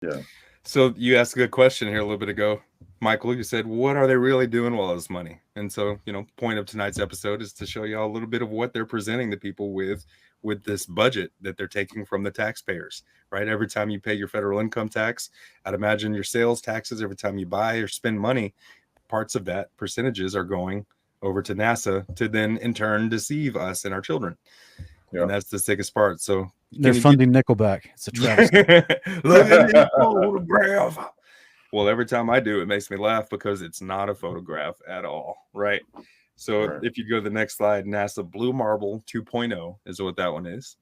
Yeah. So you asked a good question here a little bit ago, Michael. You said, "What are they really doing with all this money?" And so, point of tonight's episode is to show you all a little bit of what they're presenting the people with this budget that they're taking from the taxpayers. Right? Every time you pay your federal income tax, I'd imagine your sales taxes. Every time you buy or spend money, parts of that percentages are going over to NASA to then in turn deceive us and our children. Yeah. And that's the sickest part. So They're funding Nickelback. It's a travesty. Look at this photograph. Well, every time I do, it makes me laugh because it's not a photograph at all, right? So Right. if you go to the next slide, NASA Blue Marble 2.0 is what that one is.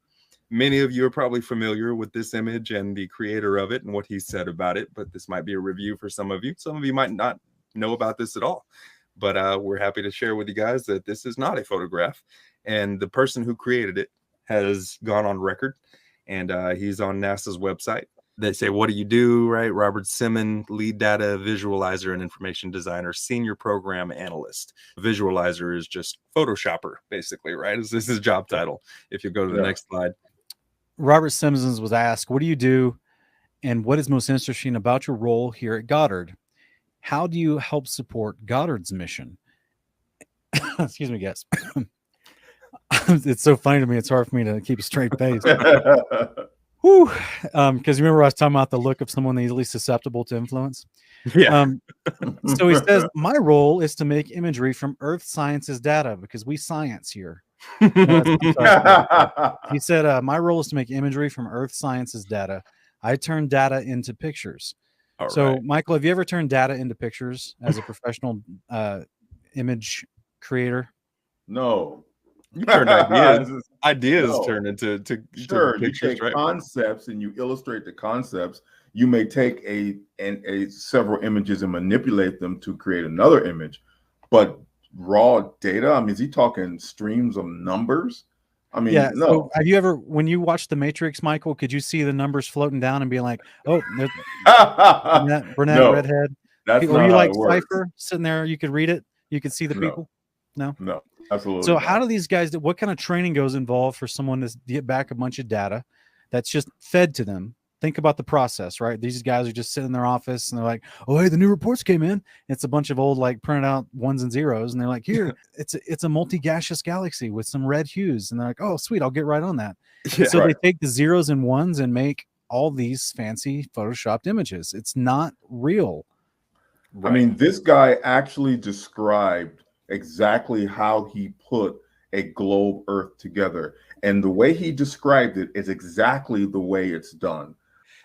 Many of you are probably familiar with this image and the creator of it and what he said about it, but this might be a review for some of you. Some of you might not know about this at all, but we're happy to share with you guys that this is not a photograph, and the person who created it has gone on record, and he's on NASA's website. They say, "What do you do?" Right? Robert Simon, lead data visualizer and information designer, senior program analyst. Visualizer is just Photoshopper, basically, right? This is his job title. If you go to the next slide. Robert Simpsons was asked, "What do you do, and what is most interesting about your role here at Goddard? How do you help support Goddard's mission?" Excuse me, guys. It's so funny to me. It's hard for me to keep a straight face. Whew. Because remember I was talking about the look of someone easily susceptible to influence? Yeah. So he says, "My role is to make imagery from Earth sciences data because we science here." He said, "My role is to make imagery from Earth sciences data. I turn data into pictures." All so, right. Michael, have you ever turned data into pictures as a professional image creator? No. You turn ideas No. turn into Sure, pictures, you take right? concepts and you illustrate the concepts. You may take a several images and manipulate them to create another image, but raw data. I mean, is he talking streams of numbers? I mean, Yeah. no. So have you ever, when you watched The Matrix, Michael, could you see the numbers floating down and being like, "Oh, there's brunette, No, redhead"? that's Were not you how like it works. Cypher sitting there? You could read it. You could see the No. people. No. Absolutely. So not. how do these guys? What kind of training goes involved for someone to get back a bunch of data that's just fed to them? Think about the process, right? These guys are just sitting in their office and they're like, "Oh, hey, the new reports came in." It's a bunch of old like printed out ones and zeros, and they're like, "Here, it's a multi-gaseous galaxy with some red hues," and they're like, "Oh, sweet, I'll get right on that." Yeah, so they take the zeros and ones and make all these fancy photoshopped images. It's not real. Right. I mean, this guy actually described exactly how he put a globe Earth together. And the way he described it is exactly the way it's done.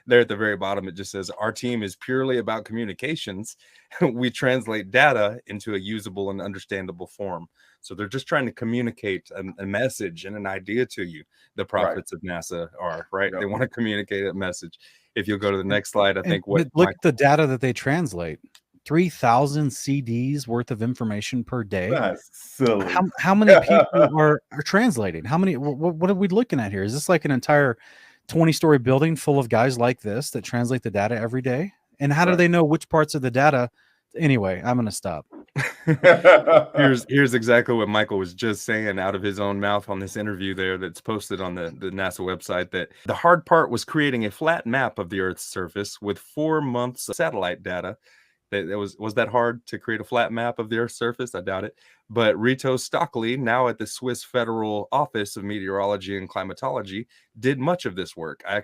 There at the very bottom, it just says, "Our team is purely about communications. We translate data into a usable and understandable form." So they're just trying to communicate a message and an idea to you. The prophets of NASA are, right? Yep. They want to communicate a message. If you'll go to the next slide, I think look at the data that they translate. 3,000 CDs worth of information per day. That's silly. How many people are translating? How many? What are we looking at here? Is this like an entire 20-story building full of guys like this that translate the data every day? And how do they know which parts of the data? Anyway, I'm going to stop. Here's exactly what Michael was just saying out of his own mouth on this interview there that's posted on the NASA website, that the hard part was creating a flat map of the Earth's surface with 4 months of satellite data. Was that hard to create a flat map of the Earth's surface? I doubt it. But Rito Stockley, now at the Swiss Federal Office of Meteorology and Climatology, did much of this work. I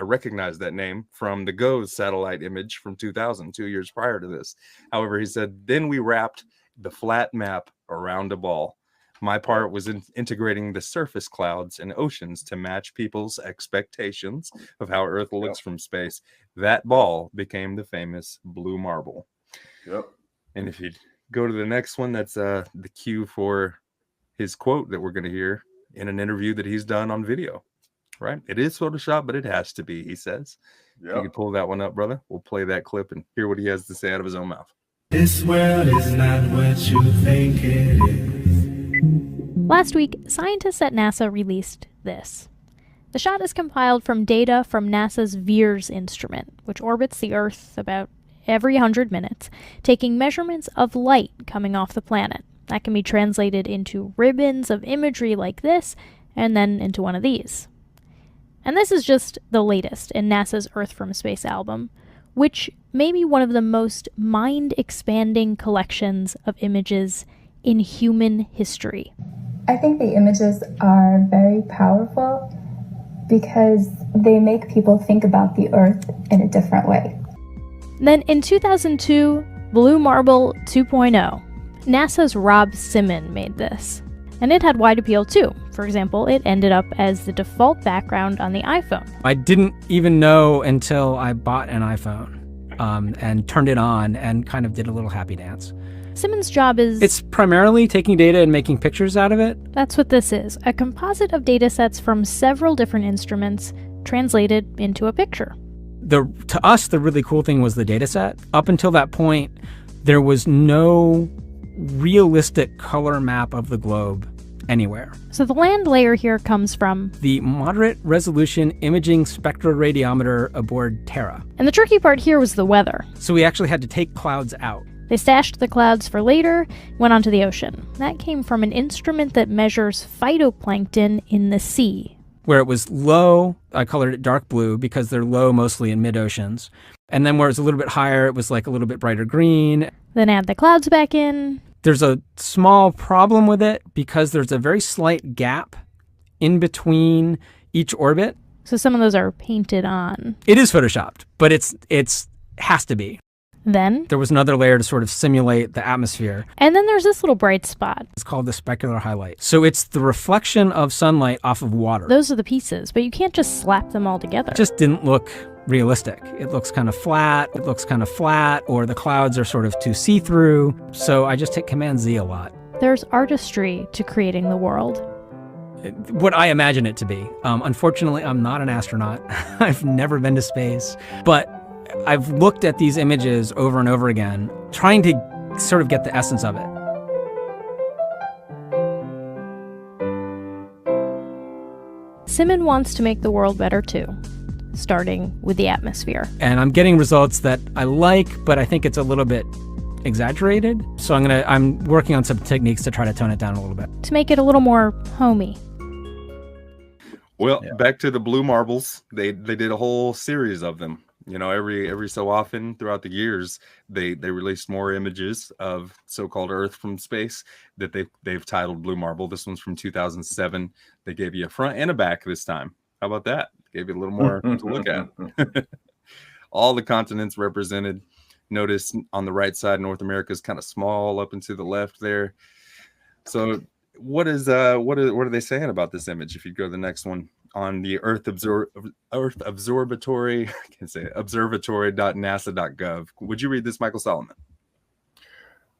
recognize that name from the GOES satellite image from 2000, 2 years prior to this. However, he said, then we wrapped the flat map around a ball. My part was in integrating the surface clouds and oceans to match people's expectations of how Earth looks from space. That ball became the famous blue marble. Yep. And if you go to the next one, that's the cue for his quote that we're going to hear in an interview that he's done on video. Right? It is Photoshop, but it has to be, he says. Yep. If you can pull that one up, brother, we'll play that clip and hear what he has to say out of his own mouth. This world is not what you think it is. Last week, scientists at NASA released this. The shot is compiled from data from NASA's VEERS instrument, which orbits the Earth about every 100 minutes, taking measurements of light coming off the planet. That can be translated into ribbons of imagery like this, and then into one of these. And this is just the latest in NASA's Earth from Space album, which may be one of the most mind-expanding collections of images in human history. I think the images are very powerful because they make people think about the Earth in a different way. Then in 2002, Blue Marble 2.0, NASA's Rob Simon made this. And it had wide appeal too. For example, it ended up as the default background on the iPhone. I didn't even know until I bought an iPhone and turned it on and kind of did a little happy dance. Simon's job is... It's primarily taking data and making pictures out of it. That's what this is, a composite of data sets from several different instruments translated into a picture. To us, the really cool thing was the data set. Up until that point, there was no realistic color map of the globe anywhere. So the land layer here comes from the Moderate Resolution Imaging Spectroradiometer aboard Terra. And the tricky part here was the weather. So we actually had to take clouds out. They stashed the clouds for later, went onto the ocean. That came from an instrument that measures phytoplankton in the sea. Where it was low, I colored it dark blue because they're low mostly in mid-oceans. And then where it's a little bit higher, it was like a little bit brighter green. Then add the clouds back in. There's a small problem with it because there's a very slight gap in between each orbit. So some of those are painted on. It is photoshopped, but it's has to be. Then there was another layer to sort of simulate the atmosphere. And then there's this little bright spot. It's called the specular highlight. So it's the reflection of sunlight off of water. Those are the pieces, but you can't just slap them all together. It just didn't look realistic. It looks kind of flat, or the clouds are sort of too see-through. So I just hit Command Z a lot. There's artistry to creating the world. What I imagine it to be. Unfortunately, I'm not an astronaut. I've never been to space. But I've looked at these images over and over again, trying to sort of get the essence of it. Simon wants to make the world better too, starting with the atmosphere. And I'm getting results that I like, but I think it's a little bit exaggerated. So I'm working on some techniques to try to tone it down a little bit. To make it a little more homey. Well, back to the blue marbles. They did a whole series of them. You know, every so often throughout the years, they released more images of so-called Earth from space that they've titled Blue Marble. This one's from 2007. They gave you a front and a back this time. How about that? Gave you a little more to look at. All the continents represented. Notice on the right side, North America is kind of small up and to the left there. So what are they saying about this image? If you go to the next one. On the Earth Observatory, I can't say it, observatory.nasa.gov. Would you read this, Michael Solomon?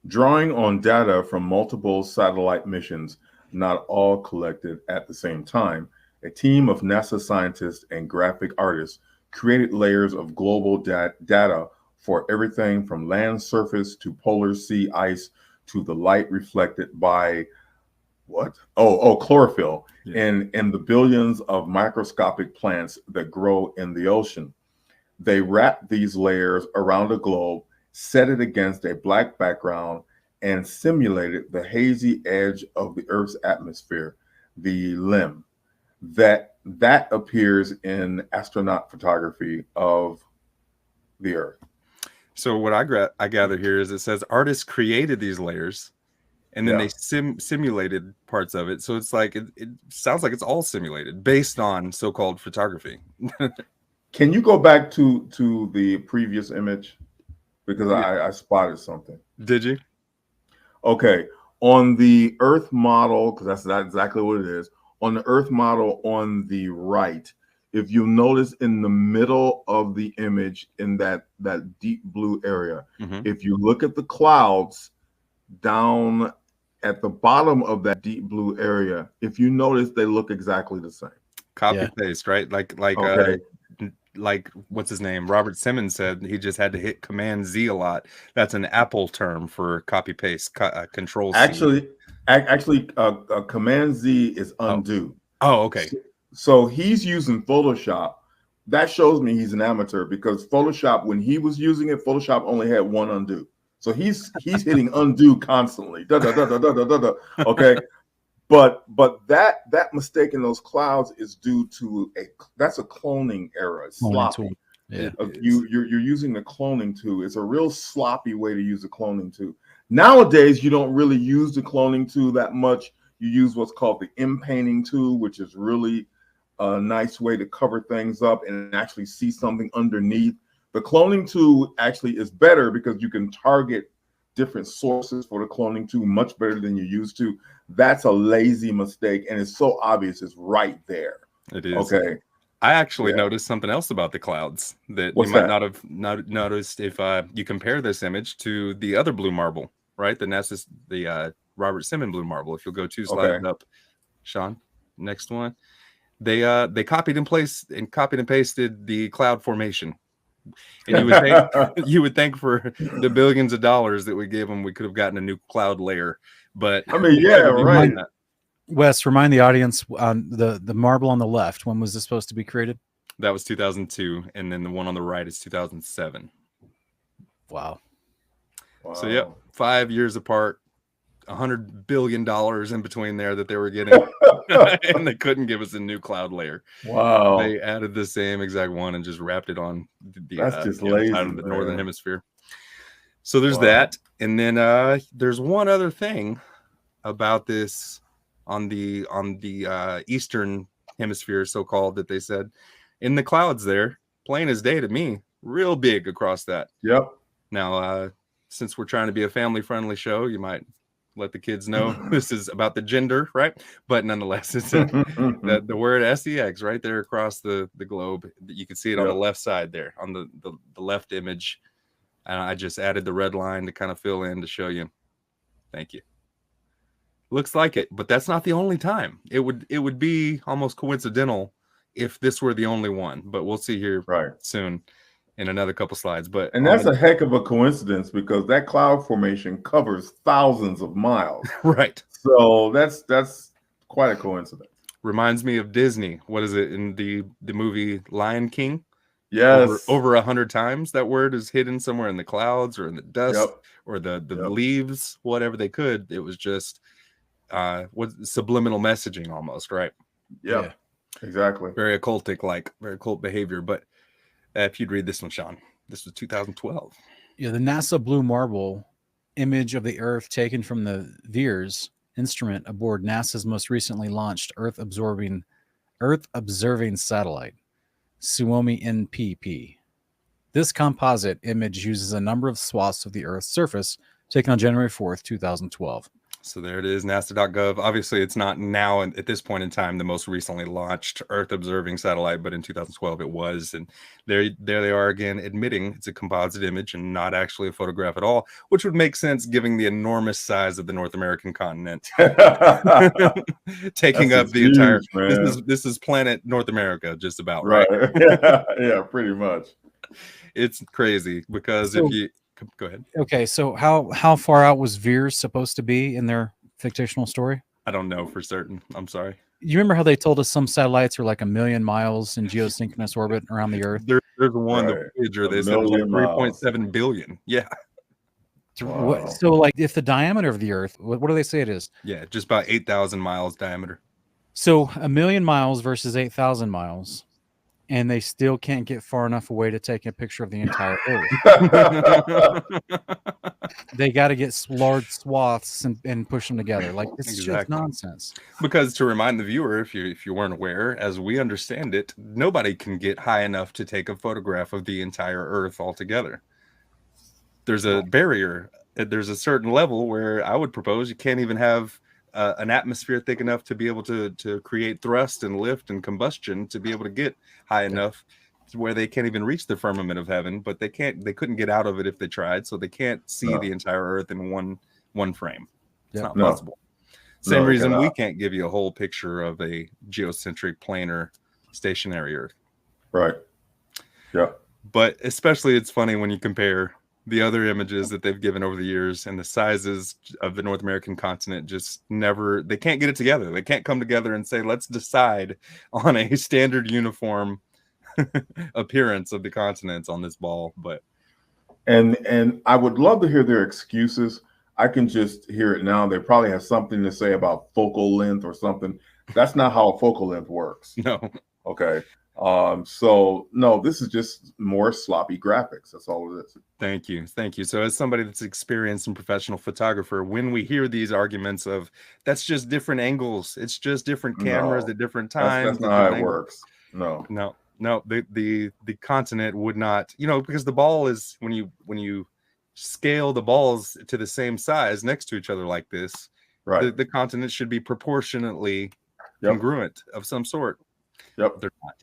Drawing on data from multiple satellite missions, not all collected at the same time, a team of NASA scientists and graphic artists created layers of global data for everything from land surface to polar sea ice to the light reflected by chlorophyll in the billions of microscopic plants that grow in the ocean. They wrap these layers around the globe, set it against a black background, and simulated the hazy edge of the Earth's atmosphere, the limb. That appears in astronaut photography of the Earth. So what I gather here is it says artists created these layers, and then they simulated parts of it. So it's like it sounds like it's all simulated based on so-called photography. Can you go back to the previous image? Because I spotted something. Did you? Okay. On the Earth model, because that's exactly what it is. On the Earth model on the right, if you notice in the middle of the image in that deep blue area, if you look at the clouds down at the bottom of that deep blue area, if you notice, they look exactly the same. Copy paste, right? Like what's his name? Robert Simmons said he just had to hit Command Z a lot. That's an Apple term for copy paste. Control C. Actually, Command Z is undo. Oh, okay. So he's using Photoshop. That shows me he's an amateur because Photoshop, when he was using it, Photoshop only had one undo. So he's hitting undo constantly. Okay. But that mistake in those clouds is due to that's a cloning error. It's Cloning sloppy. tool. Yeah. You're using the cloning tool. It's a real sloppy way to use a cloning tool. Nowadays, you don't really use the cloning tool that much. You use what's called the M-painting tool, which is really a nice way to cover things up and actually see something underneath. The cloning tool actually is better because you can target different sources for the cloning tool much better than you used to. That's a lazy mistake, and it's so obvious. It's right there. It is. Okay. I actually noticed something else about the clouds that What's you might that? not have noticed if you compare this image to the other blue marble, right? The Robert Simon blue marble. If you'll go 2 slides up, Sean, next one. They copied and pasted the cloud formation. And you would think for the billions of dollars that we gave them, we could have gotten a new cloud layer. But I mean, yeah, right. Wes, remind the audience on the marble on the left. When was this supposed to be created? That was 2002, and then the one on the right is 2007. Wow. So yeah, 5 years apart, $100 billion in between there that they were getting, and they couldn't give us a new cloud layer. Wow. They added the same exact one and just wrapped it on That's just lazy, side of the northern hemisphere. So there's that, and then there's one other thing about this on the eastern hemisphere, so-called, that they said in the clouds there, plain as day to me, real big across that. Yep. Now, since we're trying to be a family-friendly show, you might let the kids know this is about the gender, right? But nonetheless, it's the word sex right there across the globe. You can see it on the left side there, on the left image. And I just added the red line to kind of fill in to show you. Thank you. Looks like it, but that's not the only time. It would be almost coincidental if this were the only one, but we'll see here soon in another couple slides. And that's a heck of a coincidence because that cloud formation covers thousands of miles. Right. So that's quite a coincidence. Reminds me of Disney. What is it in the movie Lion King? Yes. Over 100 times that word is hidden somewhere in the clouds or in the dust or the leaves, whatever they could. It was just subliminal messaging almost, right? Yeah, exactly. Very occultic, very occult behavior. But if you'd read this one, Sean, this was 2012. Yeah, the NASA blue marble image of the Earth taken from the VIIRS instrument aboard NASA's most recently launched Earth observing satellite, Suomi NPP. This composite image uses a number of swaths of the Earth's surface taken on January 4th, 2012. So there it is, nasa.gov. Obviously, it's not now at this point in time the most recently launched Earth observing satellite, but in 2012 it was. And there they are again, admitting it's a composite image and not actually a photograph at all, which would make sense given the enormous size of the North American continent, taking up the entire. This is planet North America, just about, right? Yeah, pretty much. It's crazy because if you. Go ahead. Okay, so how far out was VIIRS supposed to be in their fictional story? I don't know for certain. I'm sorry. You remember how they told us some satellites are like 1 million miles in geosynchronous orbit around the Earth? There's one, the Voyager, they said it was like 3.7 billion. Yeah. Wow. So, like, if the diameter of the Earth, what do they say it is? Yeah, just about 8,000 miles diameter. So 1 million miles versus 8,000 miles. And they still can't get far enough away to take a picture of the entire Earth. They got to get large swaths and push them together. Like, it's just nonsense. Because to remind the viewer, if you weren't aware, as we understand it, nobody can get high enough to take a photograph of the entire Earth altogether. There's a barrier. There's a certain level where I would propose you can't even have an atmosphere thick enough to be able to create thrust and lift and combustion to be able to get high enough to where they can't even reach the firmament of heaven, but they couldn't get out of it if they tried, so they can't see the entire Earth in one frame. It's not possible. Same reason we can't give you a whole picture of a geocentric planar stationary Earth. Right. Yeah. But especially it's funny when you compare the other images that they've given over the years and the sizes of the North American continent they can't get it together. They can't come together and say, let's decide on a standard uniform appearance of the continents on this ball. And I would love to hear their excuses. I can just hear it now. They probably have something to say about focal length or something. That's not how focal length works. No. Okay. So no, this is just more sloppy graphics. That's all it is. Thank you. Thank you. So as somebody that's experienced and professional photographer, when we hear these arguments of that's just different angles, it's just different cameras at different times. That's not how it works. No. The continent would not, because the ball is when you scale the balls to the same size next to each other like this, right? The continent should be proportionately congruent of some sort. Yep. They're not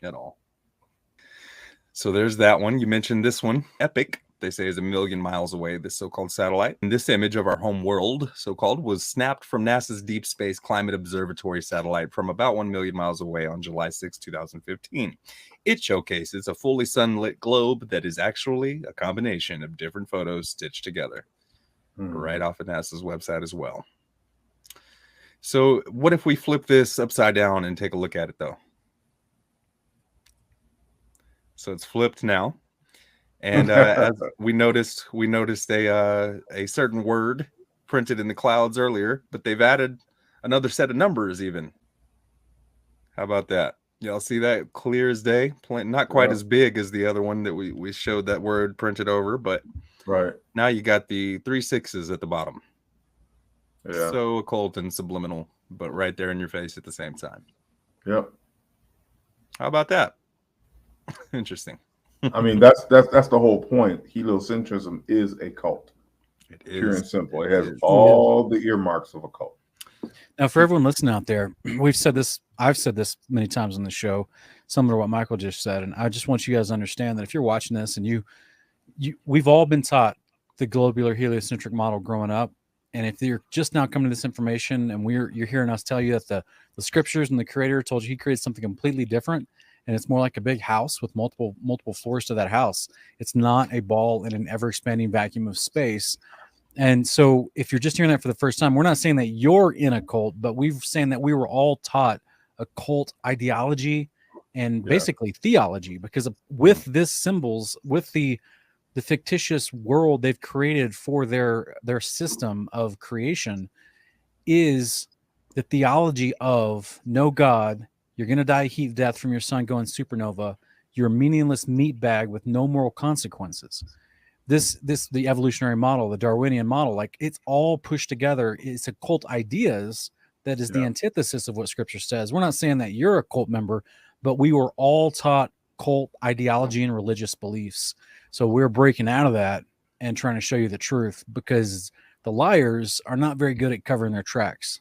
at all. So there's that one. You mentioned this one, Epic. They say is 1 million miles away, this so-called satellite. And this image of our home world, so-called, was snapped from NASA's Deep Space Climate Observatory satellite from about 1 million miles away on July 6, 2015. It showcases a fully sunlit globe that is actually a combination of different photos stitched together, right off of NASA's website as well. So what if we flip this upside down and take a look at it, though? So it's flipped now. And as we noticed a certain word printed in the clouds earlier, but they've added another set of numbers even. How about that? Y'all see that clear as day? Not quite as big as the other one that we showed that word printed over, but now you got the 3 6s at the bottom. Yeah. So occult and subliminal, but right there in your face at the same time. Yep. How about that? Interesting. I mean, that's the whole point. Heliocentrism is a cult. It is pure and simple. It has all the earmarks of a cult. Now, for everyone listening out there, we've said this. I've said this many times on the show, similar to what Michael just said, and I just want you guys to understand that if you're watching this and we've all been taught the globular heliocentric model growing up, and if you're just now coming to this information and you're hearing us tell you that the scriptures and the Creator told you He created something completely different, and it's more like a big house with multiple floors to that house. It's not a ball in an ever-expanding vacuum of space. And so if you're just hearing that for the first time, we're not saying that you're in a cult, but we're saying that we were all taught a cult ideology and basically theology, because with this symbols, with the fictitious world they've created for their system of creation, is the theology of no God. You're going to die heat death from your sun going supernova. You're a meaningless meat bag with no moral consequences. The evolutionary model, the Darwinian model, like it's all pushed together. It's a cult ideas that is the antithesis of what Scripture says. We're not saying that you're a cult member, but we were all taught cult ideology and religious beliefs. So we're breaking out of that and trying to show you the truth, because the liars are not very good at covering their tracks.